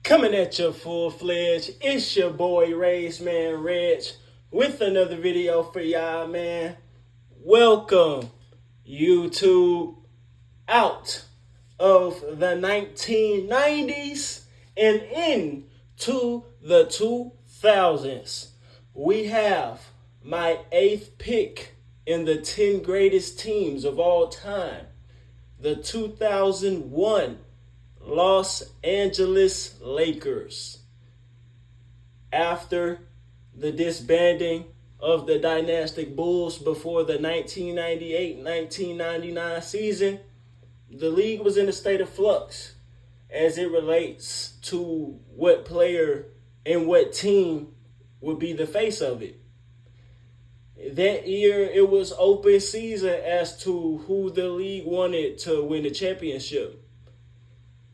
Coming at you full-fledged, it's your boy Regg with another video for y'all, man. Welcome, YouTube, out of the 1990s and into the 2000s. We have my 8th pick in the 10 greatest teams of all time, the 2001 Los Angeles Lakers. After the disbanding of the dynastic Bulls before the 1998-1999 season, the league was in a state of flux as it relates to what player and what team would be the face of it. That year, it was open season as to who the league wanted to win the championship.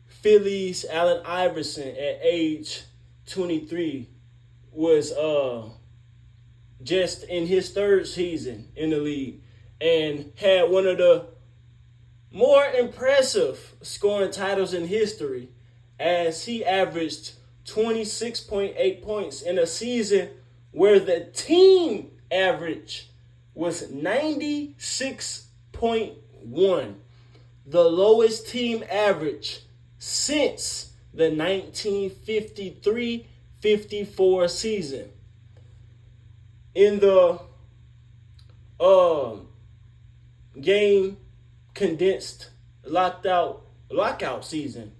Philly's Allen Iverson at age 23 was just in his third season in the league and had one of the more impressive scoring titles in history as he averaged 26.8 points in a season where the team average was 96.1, the lowest team average since the 1953-54 season. In the game condensed lockout season,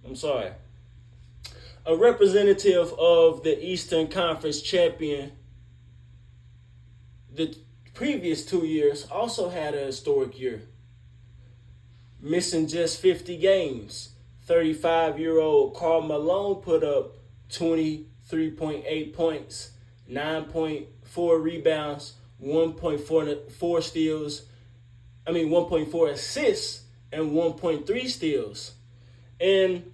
a representative of the Eastern Conference champion the previous 2 years also had a historic year, missing just 50 games. 35-year-old Karl Malone put up 23.8 points, 9.4 rebounds, 1.4 steals, 1.4 assists, and 1.3 steals. And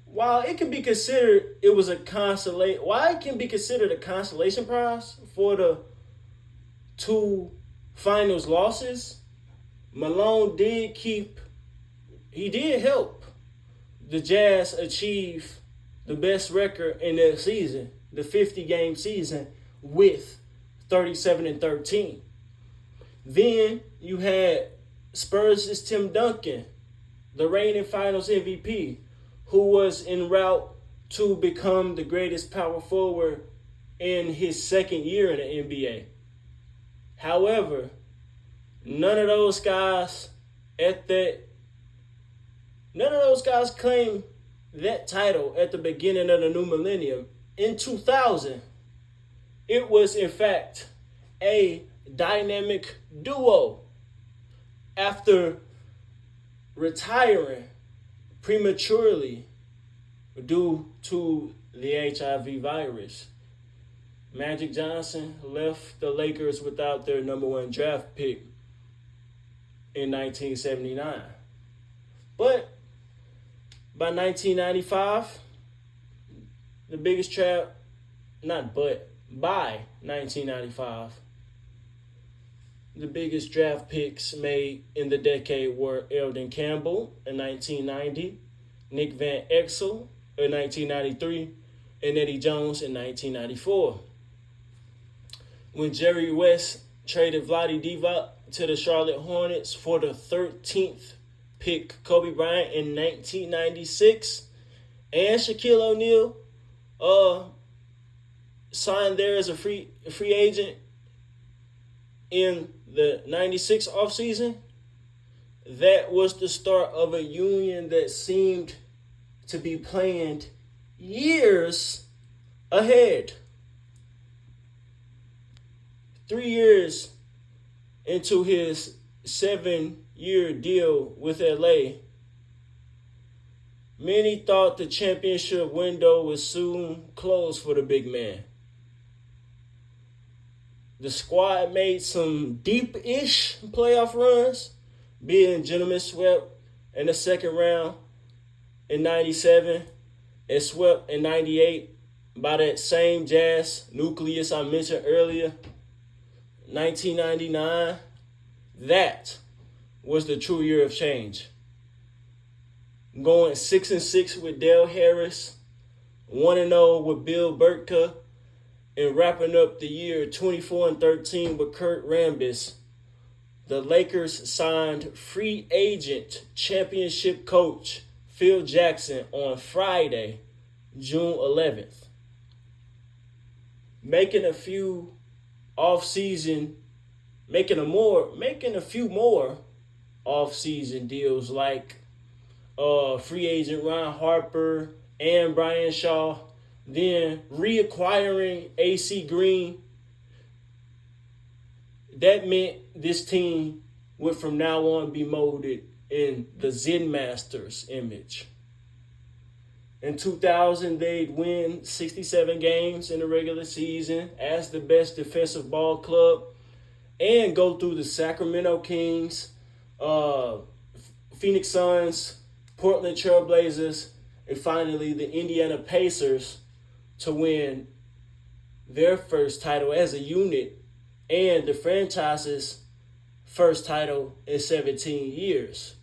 while it can be considered a consolation prize for the two finals losses, Malone did help the Jazz achieve the best record in their season, the 50-game season, with 37-13. Then you had Spurs' Tim Duncan, the reigning Finals MVP, who was en route to become the greatest power forward in his second year in the NBA. However, none of those guys claimed that title at the beginning of the new millennium. In 2000, it was in fact a dynamic duo. After retiring prematurely due to the HIV virus, Magic Johnson left the Lakers without their number one draft pick in 1979. By 1995, the biggest draft picks made in the decade were Eldon Campbell in 1990, Nick Van Exel in 1993, and Eddie Jones in 1994. When Jerry West traded Vlade Divac to the Charlotte Hornets for the 13th pick, Kobe Bryant in 1996, and Shaquille O'Neal signed there as a free agent in the 96 offseason, that was the start of a union that seemed to be planned years ahead. 3 years into his 7-year deal with LA, many thought the championship window would soon close for the big man. The squad made some deep-ish playoff runs, being gentlemen swept in the second round in 97 and swept in 98 by that same Jazz nucleus I mentioned earlier. 1999, that was the true year of change. Going 6-6 with Dale Harris, 1-0 with Bill Burtka, and wrapping up the year 24-13 with Kurt Rambis, the Lakers signed free agent championship coach Phil Jackson on Friday, June 11th, making a few off-season deals like free agent Ron Harper and Brian Shaw, then reacquiring AC Green. That meant this team would from now on be molded in the Zen Masters image. In 2000, they'd win 67 games in the regular season as the best defensive ball club and go through the Sacramento Kings, Phoenix Suns, Portland Trail Blazers, and finally the Indiana Pacers to win their first title as a unit and the franchise's first title in 17 years.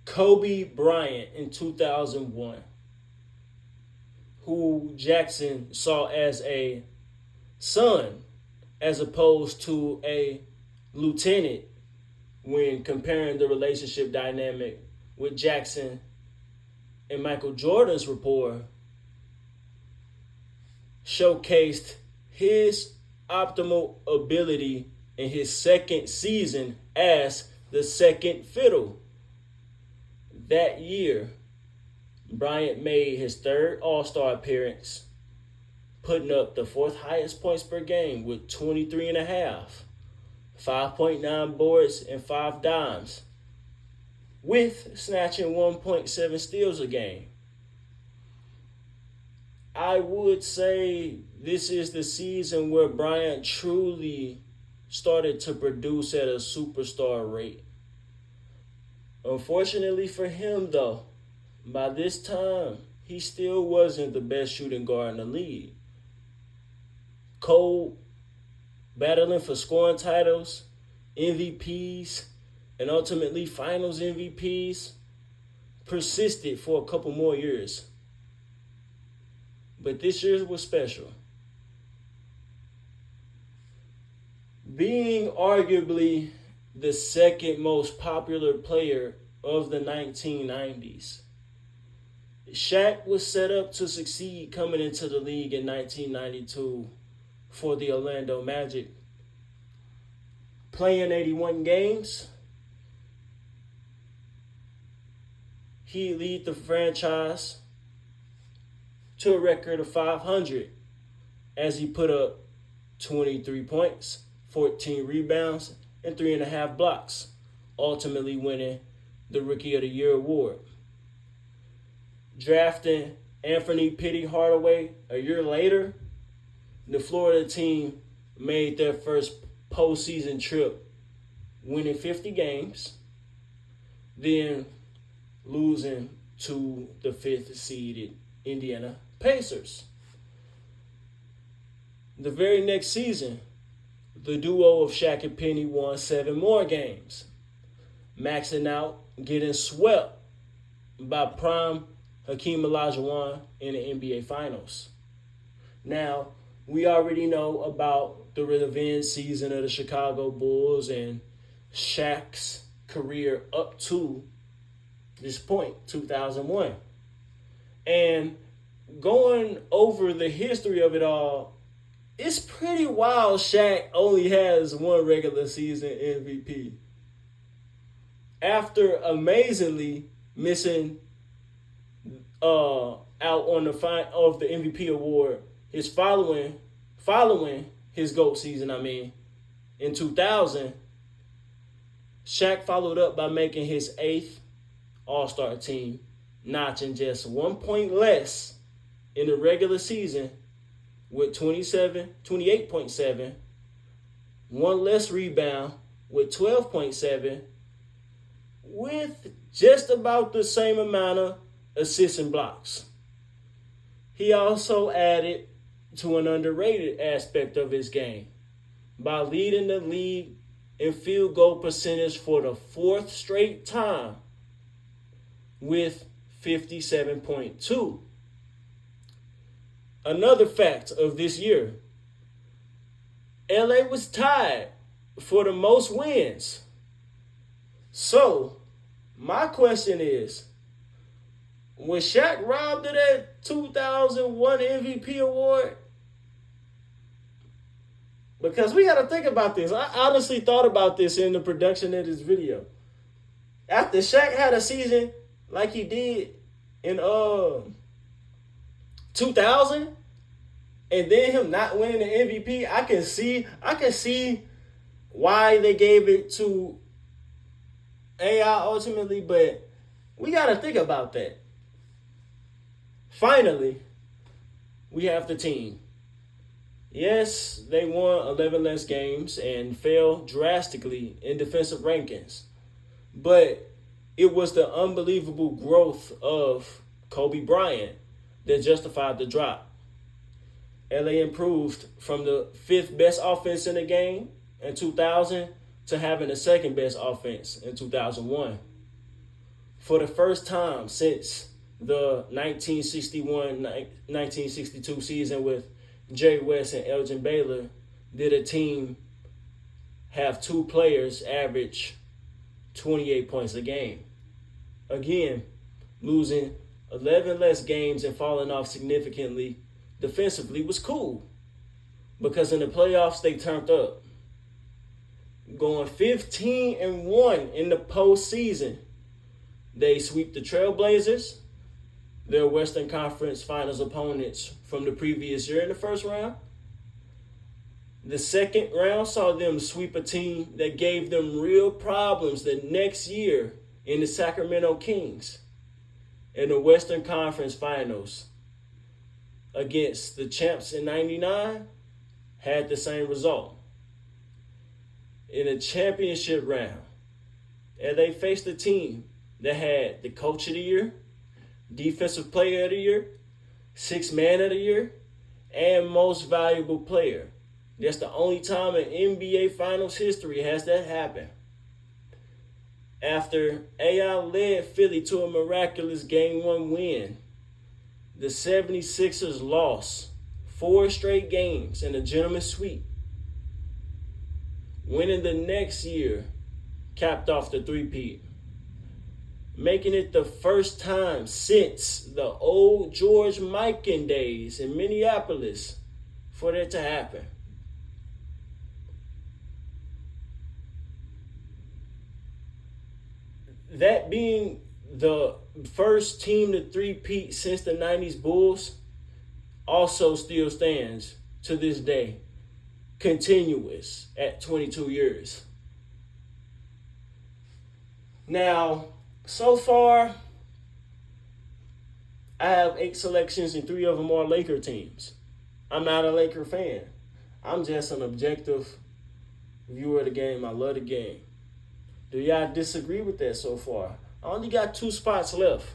Kobe Bryant in 2001, who Jackson saw as a son as opposed to a lieutenant when comparing the relationship dynamic with Jackson and Michael Jordan's rapport, showcased his optimal ability in his second season as the second fiddle. That year, Bryant made his third All-Star appearance, putting up the fourth highest points per game with 23.5, 5.9 boards, and 5 dimes, with snatching 1.7 steals a game. I would say this is the season where Bryant truly started to produce at a superstar rate. Unfortunately for him, though, by this time, he still wasn't the best shooting guard in the league. Cole, battling for scoring titles, MVPs, and ultimately finals MVPs, persisted for a couple more years. But this year was special. Being arguably the second most popular player of the 1990s, Shaq was set up to succeed coming into the league in 1992 for the Orlando Magic. Playing 81 games, he led the franchise to a record of 500 as he put up 23 points, 14 rebounds, and 3.5 blocks, ultimately winning the Rookie of the Year award. Drafting Anthony Petty Hardaway a year later, the Florida team made their first postseason trip, winning 50 games, then losing to the 5th-seeded Indiana Pacers. The very next season, the duo of Shaq and Penny won 7 more games, maxing out, getting swept by prime Hakeem Olajuwon in the NBA Finals. Now, we already know about the revenge season of the Chicago Bulls and Shaq's career up to this point, 2001. And going over the history of it all, it's pretty wild Shaq only has one regular season MVP. After amazingly missing out on the of the MVP award, his following his GOAT season, in 2000, Shaq followed up by making his 8th All-Star team, notching just 1 point less in the regular season with 28.7, one less rebound with 12.7, with just about the same amount of assists and blocks. He also added to an underrated aspect of his game by leading the league in field goal percentage for the 4th straight time with 57.2. Another fact of this year, LA was tied for the most wins. So, my question is, was Shaq robbed of that 2001 MVP award? Because we got to think about this. I honestly thought about this in the production of this video. After Shaq had a season like he did in 2000, and then him not winning the MVP, I can see why they gave it to AI ultimately, but we got to think about that. Finally, we have the team. Yes, they won 11 less games and fell drastically in defensive rankings, but it was the unbelievable growth of Kobe Bryant that justified the drop. LA improved from the 5th best offense in the game in 2000 to having the 2nd best offense in 2001. For the first time since the 1961-1962 season with Jay West and Elgin Baylor, did a team have 2 players average 28 points a game. Again, losing 11 less games and falling off significantly defensively was cool, because in the playoffs they turned up, going 15-1 in the postseason. They sweep the Trailblazers, their Western Conference Finals opponents from the previous year in the first round. The second round saw them sweep a team that gave them real problems the next year in the Sacramento Kings. In the Western Conference Finals against the champs in 99, had the same result. In the championship round, and they faced a team that had the Coach of the Year, Defensive Player of the Year, Sixth Man of the Year, and Most Valuable Player. That's the only time in NBA Finals history has that happened. After AI led Philly to a miraculous Game 1 win, the 76ers lost 4 straight games in a gentleman's sweep. Winning the next year capped off the three-peat, making it the first time since the old George Mikan days in Minneapolis for that to happen. That being the first team to three-peat since the 90s Bulls also still stands to this day, continuous at 22 years. Now, so far, I have 8 selections and 3 of them are Laker teams. I'm not a Laker fan. I'm just an objective viewer of the game. I love the game. Do y'all disagree with that so far? I only got 2 spots left.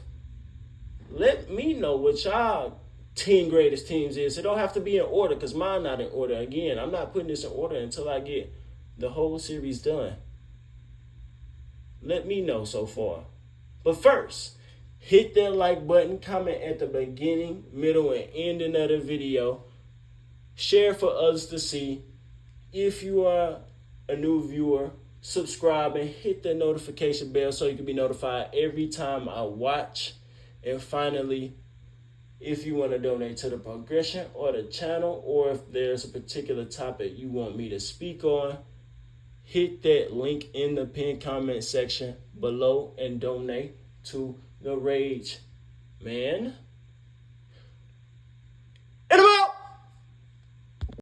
Let me know what y'all 10 greatest teams is. It don't have to be in order, because mine not in order. Again, I'm not putting this in order until I get the whole series done. Let me know so far. But first, hit that like button, comment at the beginning, middle, and ending of the video. Share for others to see. If you are a new viewer, subscribe and hit the notification bell so you can be notified every time I watch. And finally, if you want to donate to the progression or the channel, or if there's a particular topic you want me to speak on, hit that link in the pinned comment section below and donate to the Rage Man.